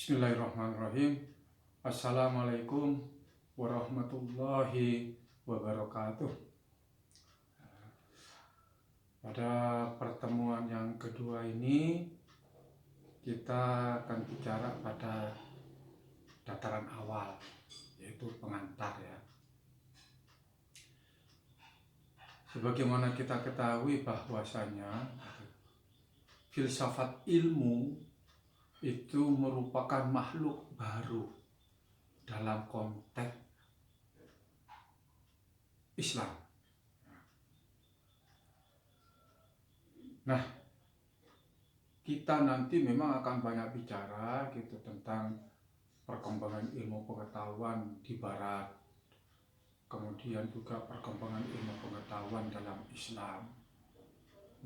Bismillahirrahmanirrahim. Assalamualaikum warahmatullahi wabarakatuh. Pada pertemuan yang kedua ini kita akan bicara pada dataran awal, yaitu pengantar ya. Sebagaimana kita ketahui bahwasanya filsafat ilmu itu merupakan makhluk baru dalam konteks Islam. Nah, kita nanti memang akan banyak bicara gitu tentang perkembangan ilmu pengetahuan di Barat, kemudian juga perkembangan ilmu pengetahuan dalam Islam.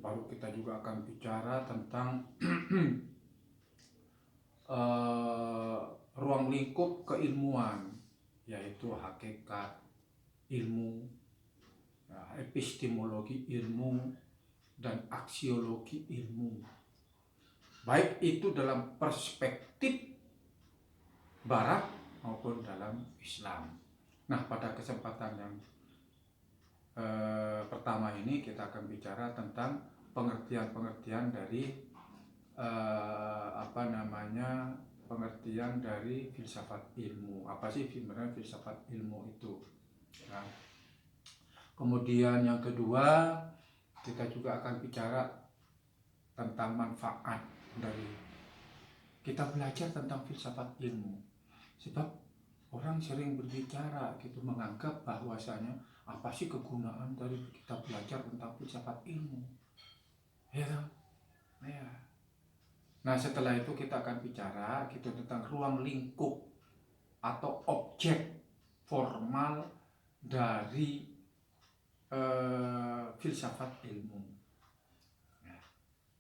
Baru kita juga akan bicara tentang ruang lingkup keilmuan, yaitu hakikat ilmu, epistemologi ilmu, dan aksiologi ilmu, baik itu dalam perspektif Barat maupun dalam Islam. Nah, pada kesempatan yang pertama ini kita akan bicara tentang pengertian-pengertian dari pengertian dari filsafat ilmu. Apa sih sebenarnya filsafat ilmu itu? Nah, kemudian yang kedua kita juga akan bicara tentang manfaat dari kita belajar tentang filsafat ilmu. Sebab orang sering berbicara gitu, menganggap bahwasanya apa sih kegunaan dari kita belajar tentang filsafat ilmu? Ya, ya. Nah, setelah itu kita akan bicara gitu tentang ruang lingkup atau objek formal dari filsafat ilmu.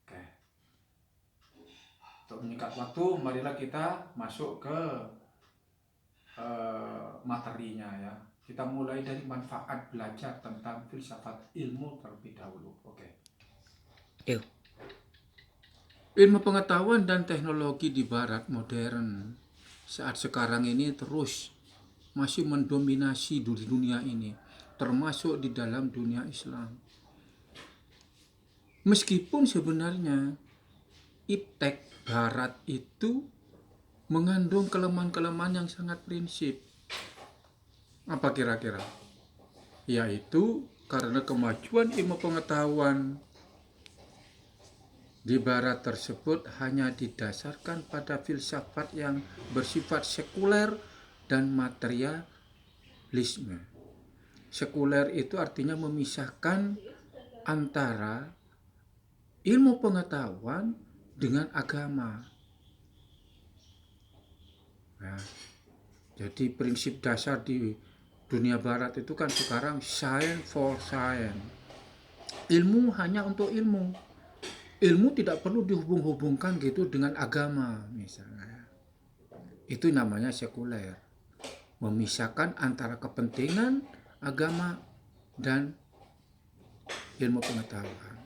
Oke. Untuk menyingkat waktu, marilah kita masuk ke materinya ya. Kita mulai dari manfaat belajar tentang filsafat ilmu terlebih dahulu. Oke. Yuk. Ilmu pengetahuan dan teknologi di Barat modern saat sekarang ini terus masih mendominasi di dunia ini, termasuk di dalam dunia Islam. Meskipun sebenarnya iptek Barat itu mengandung kelemahan-kelemahan yang sangat prinsip. Apa kira-kira? Yaitu karena kemajuan ilmu pengetahuan di Barat tersebut hanya didasarkan pada filsafat yang bersifat sekuler dan materialisme. Sekuler itu artinya memisahkan antara ilmu pengetahuan dengan agama. Nah, jadi prinsip dasar di dunia Barat itu kan sekarang science for science. Ilmu hanya untuk ilmu. Ilmu tidak perlu dihubung-hubungkan gitu dengan agama misalnya. Itu namanya sekuler. Memisahkan antara kepentingan agama dan ilmu pengetahuan.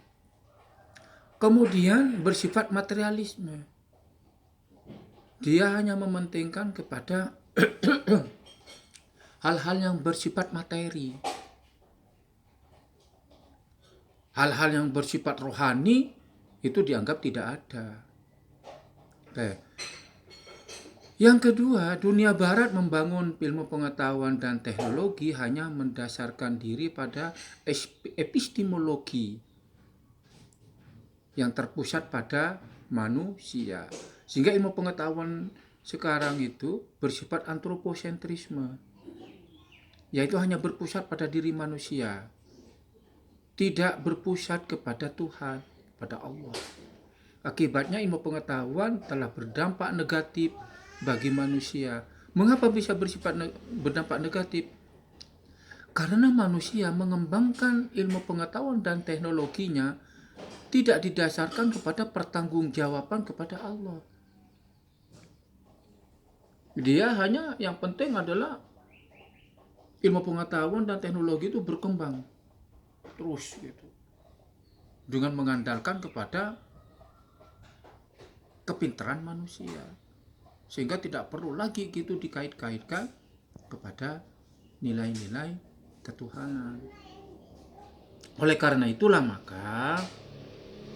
Kemudian bersifat materialisme. Dia hanya mementingkan kepada hal-hal yang bersifat materi. Hal-hal yang bersifat rohani itu dianggap tidak ada. Oke. Yang kedua, dunia Barat membangun ilmu pengetahuan dan teknologi hanya mendasarkan diri pada epistemologi yang terpusat pada manusia. Sehingga ilmu pengetahuan sekarang itu bersifat antroposentrisme, yaitu hanya berpusat pada diri manusia, tidak berpusat kepada Tuhan, pada Allah. Akibatnya ilmu pengetahuan telah berdampak negatif bagi manusia. Mengapa bisa berdampak negatif? Karena manusia mengembangkan ilmu pengetahuan dan teknologinya tidak didasarkan kepada pertanggungjawaban kepada Allah. Dia hanya yang penting adalah ilmu pengetahuan dan teknologi itu berkembang terus gitu, dengan mengandalkan kepada kepintaran manusia. sehingga tidak perlu lagi gitu dikait-kaitkan kepada nilai-nilai ketuhanan. Oleh karena itulah maka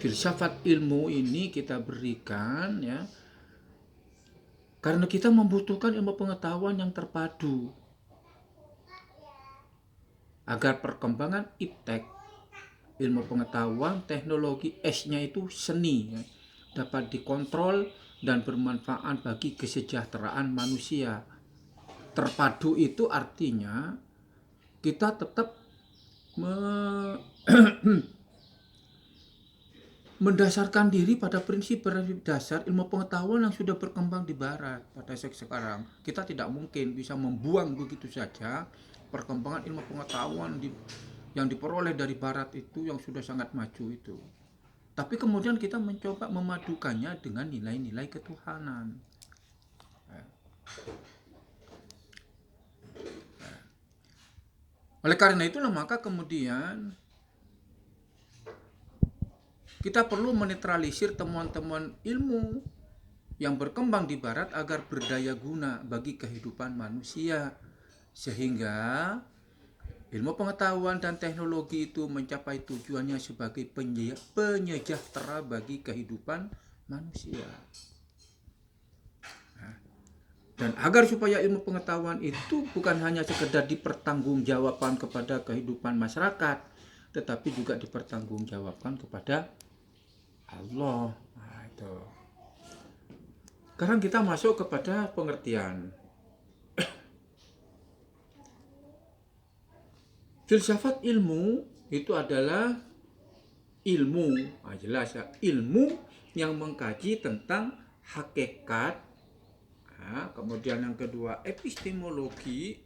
filsafat ilmu ini kita berikan ya, karena kita membutuhkan ilmu pengetahuan yang terpadu agar perkembangan iptek, ilmu pengetahuan, teknologi, S-nya itu seni ya, dapat dikontrol dan bermanfaat bagi kesejahteraan manusia. Terpadu itu artinya kita tetap mendasarkan diri pada prinsip dasar ilmu pengetahuan yang sudah berkembang di barat pada sekarang. Kita tidak mungkin bisa membuang begitu saja perkembangan ilmu pengetahuan yang diperoleh dari barat itu yang sudah sangat maju itu. Tapi kemudian kita mencoba memadukannya dengan nilai-nilai ketuhanan. Oleh karena itulah maka kemudian kita perlu menetralisir temuan-temuan ilmu yang berkembang di barat agar berdaya guna bagi kehidupan manusia, sehingga ilmu pengetahuan dan teknologi itu mencapai tujuannya sebagai penyejahtera bagi kehidupan manusia. Dan agar supaya ilmu pengetahuan itu bukan hanya sekedar dipertanggungjawabkan kepada kehidupan masyarakat, tetapi juga dipertanggungjawabkan kepada Allah. Nah, itu. Sekarang kita masuk kepada pengertian. Filsafat ilmu itu adalah ilmu, jelas ya, ilmu yang mengkaji tentang hakikat. Nah, kemudian yang kedua epistemologi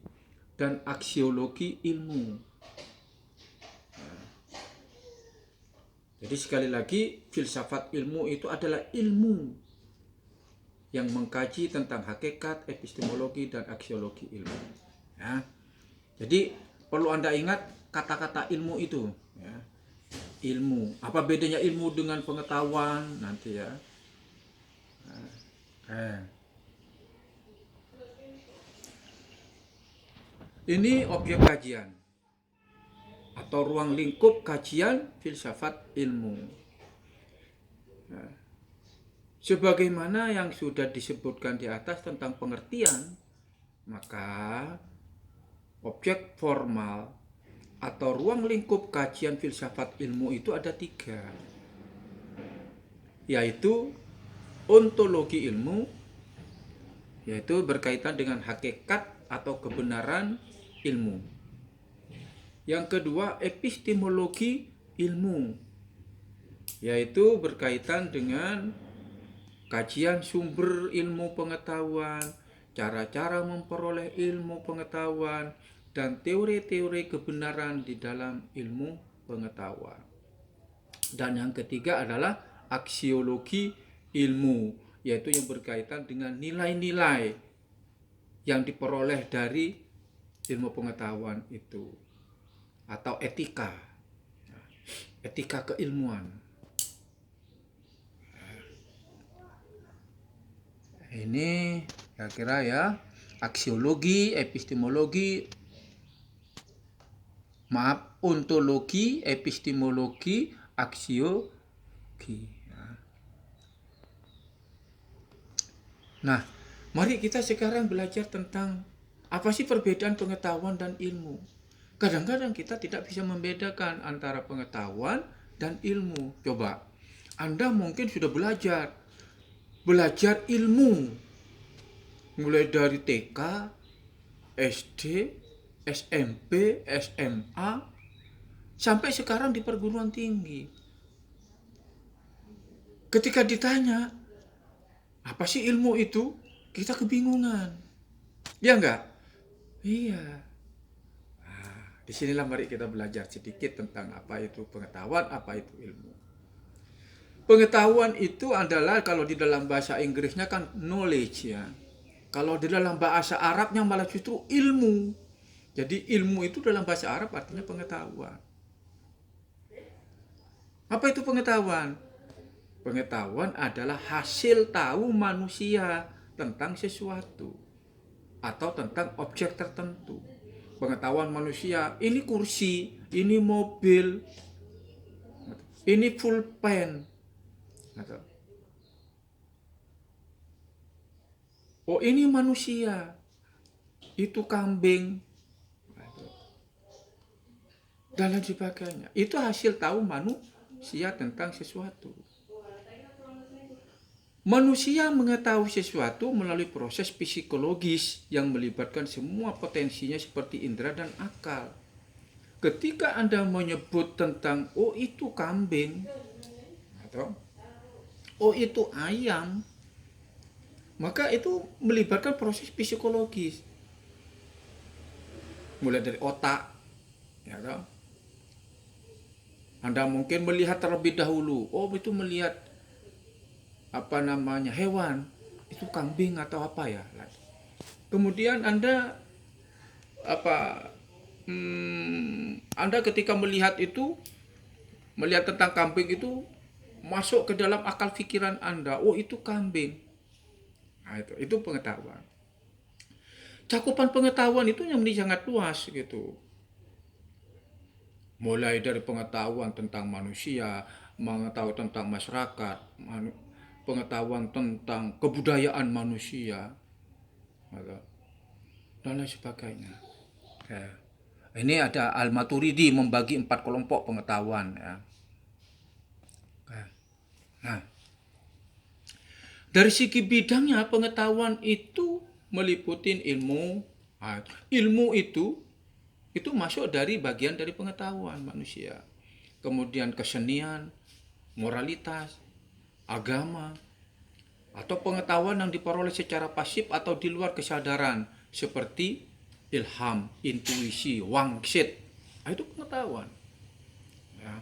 dan aksiologi ilmu. Nah, jadi sekali lagi filsafat ilmu itu adalah ilmu yang mengkaji tentang hakikat, epistemologi dan aksiologi ilmu. Ya. Jadi perlu Anda ingat kata-kata ilmu itu. Ya. Ilmu. Apa bedanya ilmu dengan pengetahuan nanti ya? Ini objek kajian atau ruang lingkup kajian filsafat ilmu. Nah, sebagaimana yang sudah disebutkan di atas tentang pengertian, maka objek formal atau ruang lingkup kajian filsafat ilmu itu ada 3, yaitu ontologi ilmu, yaitu berkaitan dengan hakikat atau kebenaran ilmu. Yang kedua epistemologi ilmu, yaitu berkaitan dengan kajian sumber ilmu pengetahuan, cara-cara memperoleh ilmu pengetahuan, dan teori-teori kebenaran di dalam ilmu pengetahuan. Dan yang ketiga adalah aksiologi ilmu, yaitu yang berkaitan dengan nilai-nilai yang diperoleh dari ilmu pengetahuan itu, atau etika, etika keilmuan. Ini kira-kira ya, aksiologi, epistemologi, ontologi, epistemologi, aksiologi. Nah, mari kita sekarang belajar tentang apa sih perbedaan pengetahuan dan ilmu. Kadang-kadang kita tidak bisa membedakan antara pengetahuan dan ilmu. Coba, Anda mungkin sudah belajar ilmu mulai dari TK, SD, SMP, SMA, sampai sekarang di perguruan tinggi. Ketika ditanya, apa sih ilmu itu? Kita kebingungan. Ya enggak? Iya. Nah, disinilah mari kita belajar sedikit tentang apa itu pengetahuan, apa itu ilmu. Pengetahuan itu adalah, kalau di dalam bahasa Inggrisnya kan knowledge ya. Kalau di dalam bahasa Arabnya malah justru ilmu. Jadi ilmu itu dalam bahasa Arab artinya pengetahuan. Apa itu pengetahuan? Pengetahuan adalah hasil tahu manusia tentang sesuatu atau tentang objek tertentu. Pengetahuan manusia, ini kursi, ini mobil, ini pulpen. Oh, ini manusia, itu kambing, dan lain sebagainya. Itu hasil tahu manusia tentang sesuatu. Manusia mengetahui sesuatu melalui proses psikologis yang melibatkan semua potensinya seperti indera dan akal. Ketika Anda menyebut tentang, oh itu kambing, atau oh itu ayam, maka itu melibatkan proses psikologis. Mulai dari otak, ya kan? Anda mungkin melihat terlebih dahulu, oh itu melihat hewan, itu kambing atau apa ya. Kemudian Anda Anda ketika melihat tentang kambing itu masuk ke dalam akal pikiran Anda, oh itu kambing. Nah, itu pengetahuan. Cakupan pengetahuan itu yang menjadi sangat luas gitu. Mulai dari pengetahuan tentang manusia, mengetahui tentang masyarakat, pengetahuan tentang kebudayaan manusia, dan lain sebagainya. Ini ada Al-Maturidi membagi 4 kelompok pengetahuan. Ya. Nah, dari segi bidangnya pengetahuan itu meliputi ilmu. Nah, ilmu itu masuk dari bagian dari pengetahuan manusia. Kemudian kesenian, moralitas, agama, atau pengetahuan yang diperoleh secara pasif atau di luar kesadaran seperti ilham, intuisi, wangsit. Nah, itu pengetahuan. Ya.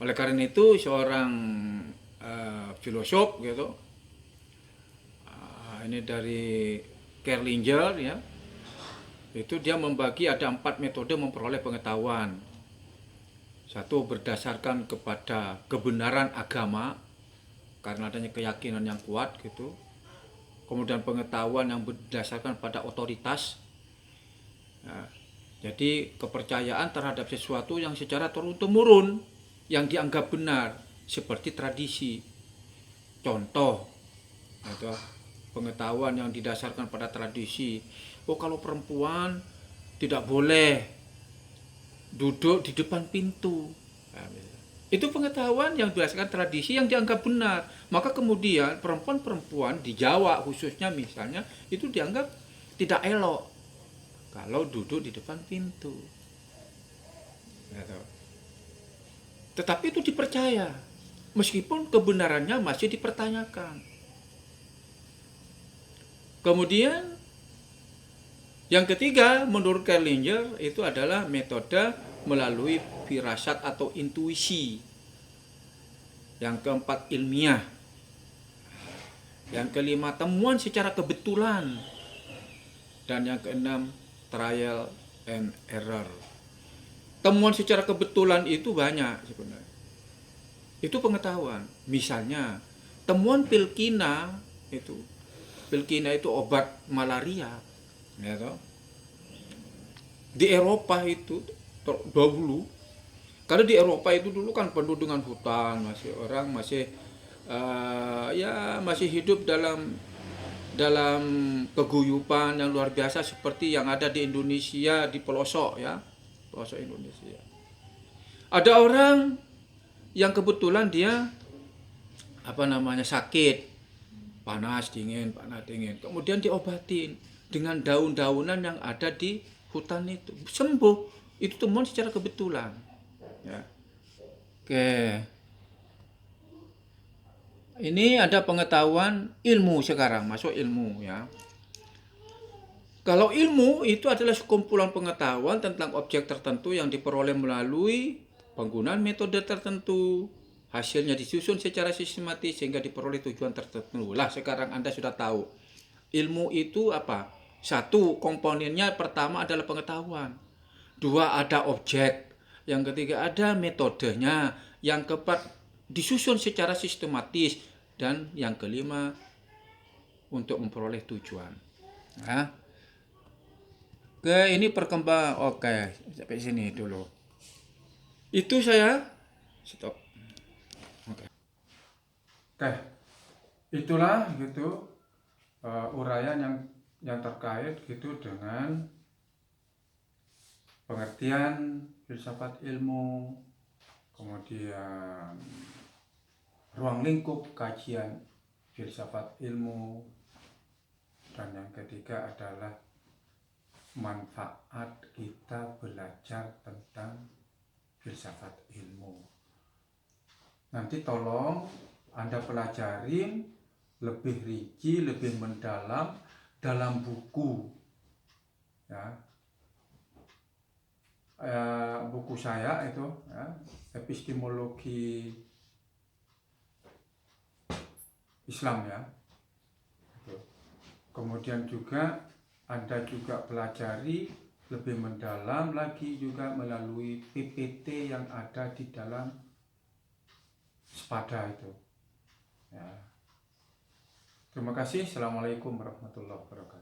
Oleh karena itu seorang filosof gitu, ini dari Kerlinger ya, itu dia membagi ada 4 metode memperoleh pengetahuan. Satu, berdasarkan kepada kebenaran agama karena adanya keyakinan yang kuat gitu. Kemudian pengetahuan yang berdasarkan pada otoritas. Nah, jadi kepercayaan terhadap sesuatu yang secara turun-temurun yang dianggap benar seperti tradisi. Contoh, atau pengetahuan yang didasarkan pada tradisi. Oh, kalau perempuan tidak boleh duduk di depan pintu. Itu pengetahuan yang berdasarkan tradisi yang dianggap benar. Maka kemudian perempuan-perempuan di Jawa khususnya misalnya itu dianggap tidak elok kalau duduk di depan pintu. Tetapi itu dipercaya meskipun kebenarannya masih dipertanyakan. Kemudian yang ketiga, menurut Kerlinger itu adalah metode melalui firasat atau intuisi. Yang keempat, ilmiah. Yang kelima, temuan secara kebetulan. Dan yang keenam, trial and error. Temuan secara kebetulan itu banyak sebenarnya. Itu pengetahuan. Misalnya, temuan pilkina itu obat malaria. Ya toh? Di Eropa itu dahulu, karena di Eropa itu dulu kan penuh dengan hutan, masih hidup dalam keguyupan yang luar biasa seperti yang ada di Indonesia, di pelosok Indonesia. Ada orang yang kebetulan dia sakit, panas dingin, kemudian diobatin dengan daun-daunan yang ada di hutan itu, sembuh. Itu temuan secara kebetulan. Ya. Oke. Ini ada pengetahuan ilmu sekarang, masuk ilmu ya. Kalau ilmu itu adalah sekumpulan pengetahuan tentang objek tertentu yang diperoleh melalui penggunaan metode tertentu. Hasilnya disusun secara sistematis sehingga diperoleh tujuan tertentu. Lah sekarang Anda sudah tahu. Ilmu itu apa? 1, komponennya pertama adalah pengetahuan. 2, ada objek. Yang ketiga ada metodenya. Yang keempat disusun secara sistematis. Dan yang kelima untuk memperoleh tujuan. Nah, ini oke, sampai sini dulu. Itu saya stop. Oke. Oke. Itulah gitu uraian yang terkait gitu dengan pengertian filsafat ilmu, kemudian ruang lingkup kajian filsafat ilmu, dan yang ketiga adalah manfaat kita belajar tentang filsafat ilmu. Nanti tolong Anda pelajarin lebih rinci, lebih mendalam dalam buku, ya, buku saya itu, ya, epistemologi Islam, ya. Kemudian juga Anda juga pelajari lebih mendalam lagi juga melalui PPT yang ada di dalam Sepada itu. Ya. Terima kasih. Assalamualaikum warahmatullahi wabarakatuh.